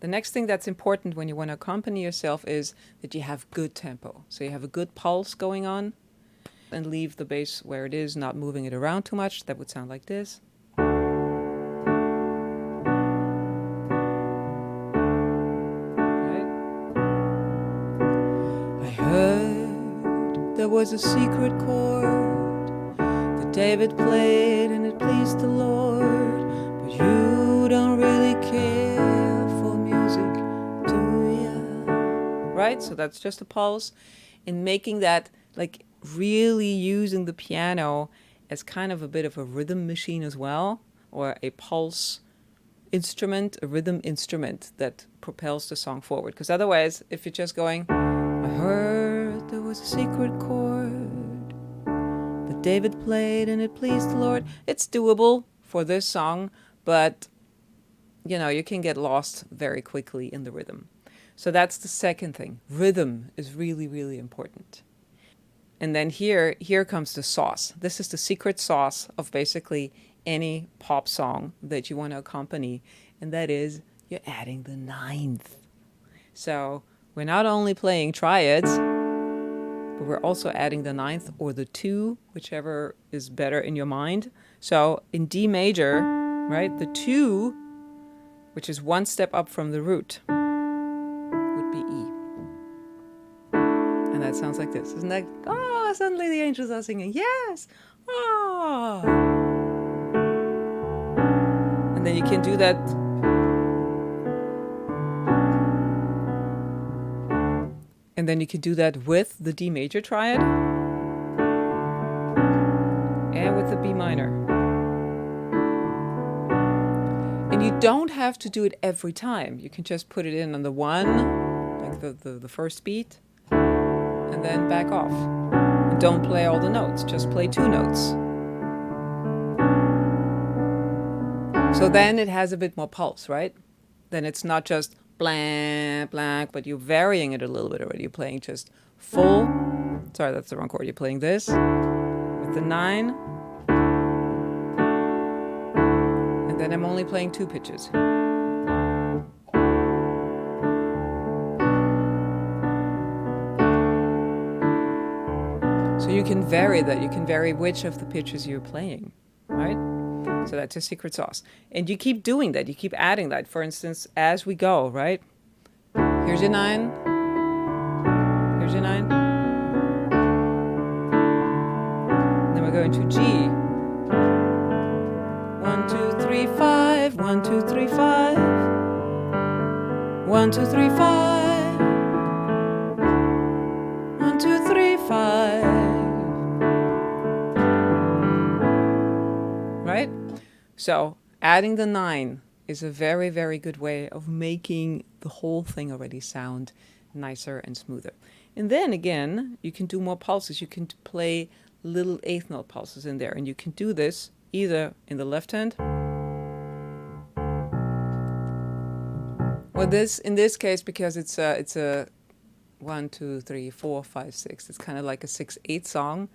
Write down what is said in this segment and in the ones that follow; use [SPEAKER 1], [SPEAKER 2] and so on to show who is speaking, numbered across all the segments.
[SPEAKER 1] The next thing that's important when you want to accompany yourself is that you have good tempo. So you have a good pulse going on, and leave the bass where it is, not moving it around too much. That would sound like this. Right? I heard there was a secret chord that David played and it pleased the Lord, but you don't really care for music, do ya? Right? So that's just a pulse. And making that, like, really using the piano as kind of a bit of a rhythm machine as well, or a pulse instrument, a rhythm instrument that propels the song forward. Because otherwise, if you're just going, I heard there was a secret chord that David played and it pleased the Lord, it's doable for this song, but you know, you can get lost very quickly in the rhythm. So that's the second thing. Rhythm is really, really important. And then here comes the sauce. This is the secret sauce of basically any pop song that you want to accompany. And that is, you're adding the ninth. So we're not only playing triads, but we're also adding the ninth or the two, whichever is better in your mind. So in D major, right, the two, which is one step up from the root, would be E. And that sounds like this. Isn't that, oh, suddenly the angels are singing, yes, oh. And then you can do that. And then you can do that with the D major triad and with the B minor. And you don't have to do it every time. You can just put it in on the one, like the first beat, and then back off. And don't play all the notes, just play two notes. So then it has a bit more pulse, right? Then it's not just blank, blank, but you're varying it a little bit already. You're playing just full, sorry, that's the wrong chord. You're playing this with the 9. And then I'm only playing 2 pitches. So you can vary that. You can vary which of the pitches you're playing, right? So that's a secret sauce. And you keep doing that. You keep adding that. For instance, as we go, right? Here's your 9. Here's your 9. Then we're going to G. 1, 2, 3, 5. 1, 2, 3, 5. 1, 2, 3, 5. 1, 2, 3, 5. Right? So adding the 9 is a very, very good way of making the whole thing already sound nicer and smoother. And then again, you can do more pulses. You can play little eighth note pulses in there. And you can do this either in the left hand, or this, in this case, because it's a 1, 2, 3, 4, 5, 6. It's kind of like a 6/8 song.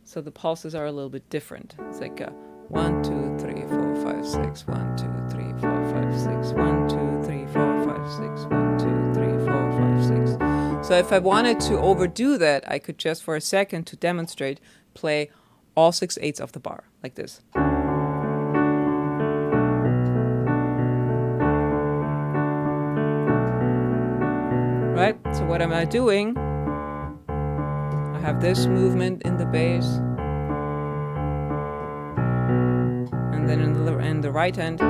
[SPEAKER 1] So the pulses are a little bit different. It's like a 1, 2, 3, 4, 5, 6. 1, 2, 3, 4, 5, 6. 1, 2, 3, 4, 5, 6. 1, 2, 3, 4, 5, 6. So if I wanted to overdo that, I could just for a second, to demonstrate, play all 6/8 of the bar like this. Right? So what am I doing? I have this movement in the bass. And then in the right hand. 1,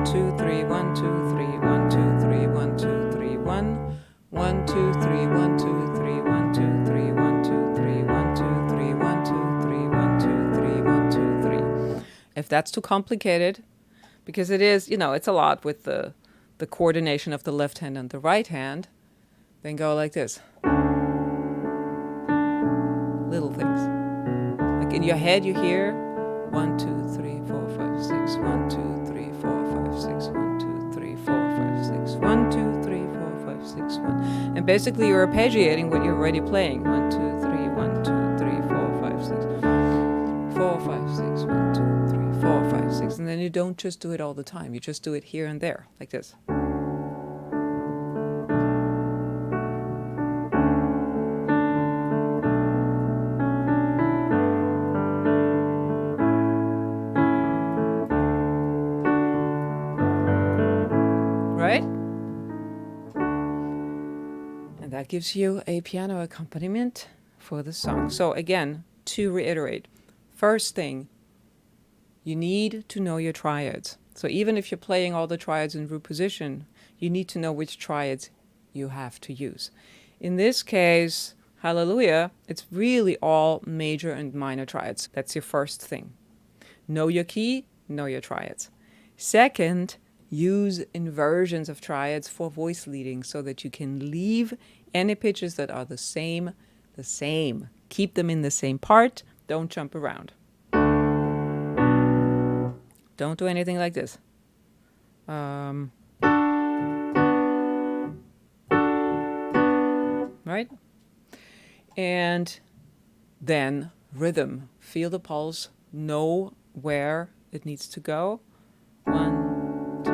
[SPEAKER 1] 2, 3, 1, 2, 3, 1, 2, 3, 1, 2, 3, 1. 1, 2, 3, 1, 2, 3, 1, 2, 3, 1, 2, 3, 1, 2, 3, 1, 2, 3, 1, 2, 3, 1, 2, 3. If that's too complicated, because it is, you know, it's a lot with the coordination of the left hand and the right hand, then go like this. Little things. Like in your head, you hear 1, 2, 3, 4, 5, 6. 1, 2, 3, 4, 5, 6. 1, 2, 3, 4, 5, 6. 1, 2, 3, 4, 5, 6. 1. And basically, you're arpeggiating what you're already playing. 1, 2, 3, 1, 2, 3, 4, 5, 6. 4, 5, 6. 1, 2, 3, 4, 5, 6. And then you don't just do it all the time. You just do it here and there, like this. Right? And that gives you a piano accompaniment for the song. So again, to reiterate, first thing, you need to know your triads. So even if you're playing all the triads in root position, you need to know which triads you have to use. In this case, Hallelujah, it's really all major and minor triads. That's your first thing. Know your key, know your triads. Second, use inversions of triads for voice leading so that you can leave any pitches that are the same. Keep them in the same part. Don't jump around. Don't do anything like this. Right? And then rhythm. Feel the pulse. Know where it needs to go. 1, 2,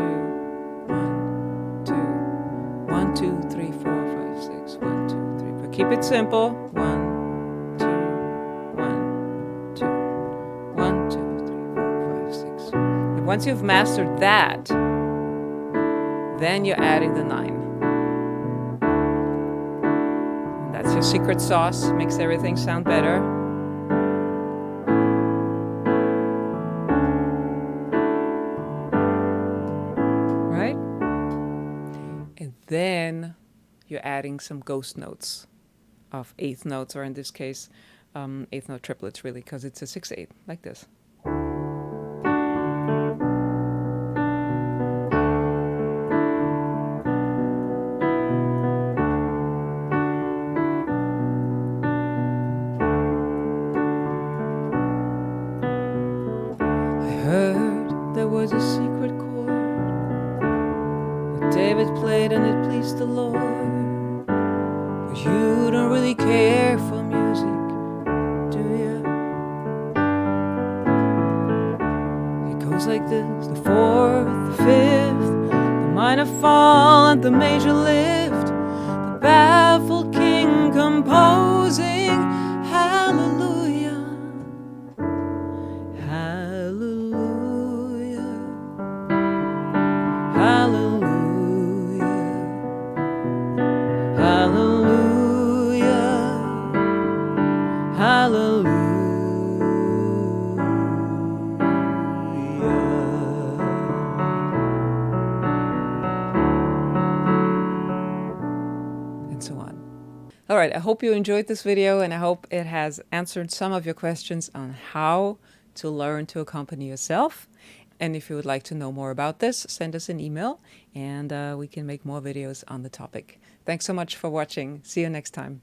[SPEAKER 1] 1, 2, 1, 2, 3, 4, 5, 6. 1, 2, 3. But keep it simple. 1, 2, 1, 2, 1, 2, 3, 4, 5, 6. And once you've mastered that, then you're adding the 9. And that's your secret sauce. Makes everything sound better. Right? And then you're adding some ghost notes of eighth notes, or in this case, eighth note triplets, really, because it's a 6/8, like this. Heard there was a secret chord that David played and it pleased the Lord. But you don't really care for music, do you? It goes like this: the 4th, the 5th, the minor fall and the major lift, the baffled king composing hallelujah. Hallelujah, hallelujah, hallelujah, hallelujah. And so on. All right, I hope you enjoyed this video, and I hope it has answered some of your questions on how to learn to accompany yourself. And if you would like to know more about this, send us an email and we can make more videos on the topic. Thanks so much for watching. See you next time.